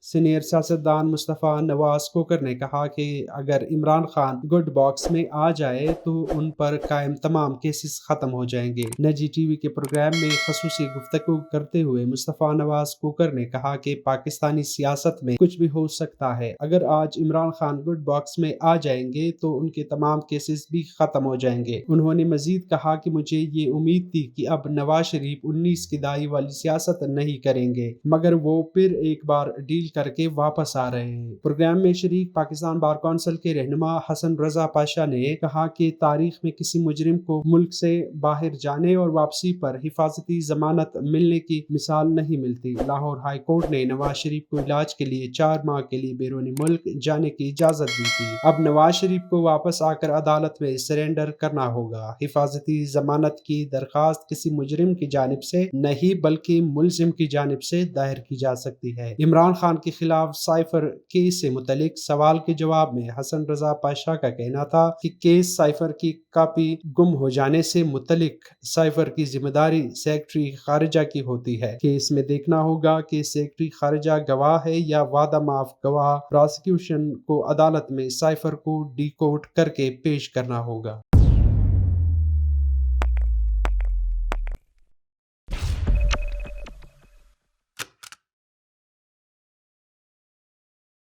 Senior سیاستدان مصطفیٰ نواز cooker نے کہا کہ اگر عمران خان گڈ باکس میں آ جائے تو ان پر قائم تمام کیسز ختم ہو جائیں گے۔ نجی ٹی وی کے پروگرام میں خصوصی گفتگو کرتے ہوئے مصطفیٰ نواز کوکر نے کہا کہ پاکستانی سیاست میں کچھ بھی ہو سکتا ہے۔ اگر آج عمران خان گڈ باکس میں آ جائیں گے تو ان کے تمام کیسز بھی ختم ہو جائیں گے۔ انہوں نے مزید کہا کہ مجھے یہ امید تھی کہ اب نواز شریف 19 کی دہائی والی سیاست نہیں کریں گے، مگر وہ پھر ایک بار ڈیل کر کے واپس آ رہے ہیں۔ پروگرام میں شریک پاکستان بار کونسل کے رہنما حسن رضا پاشا نے کہا کہ تاریخ میں کسی مجرم کو ملک سے باہر جانے اور واپسی پر حفاظتی ضمانت ملنے کی مثال نہیں ملتی۔ لاہور ہائی کورٹ نے نواز شریف کو علاج کے لیے 4 ماہ کے لیے بیرون ملک جانے کی اجازت دی تھی۔ اب نواز شریف کو واپس آ کر عدالت میں سرنڈر کرنا ہوگا۔ حفاظتی ضمانت کی درخواست کسی مجرم کی جانب سے نہیں بلکہ ملزم کی جانب سے دائر کی جا سکتی ہے۔ عمران خان کے خلاف سائفر کیس سے متعلق سوال کے جواب میں حسن رضا پاشا کا کہنا تھا کہ کیس سائفر کی کاپی گم ہو جانے سے متعلق سائفر کی ذمہ داری سیکرٹری خارجہ کی ہوتی ہے۔ کیس میں دیکھنا ہوگا کہ سیکرٹری خارجہ گواہ ہے یا وعدہ معاف گواہ۔ پراسیکیوشن کو عدالت میں سائفر کو ڈی کوڈ کر کے پیش کرنا ہوگا۔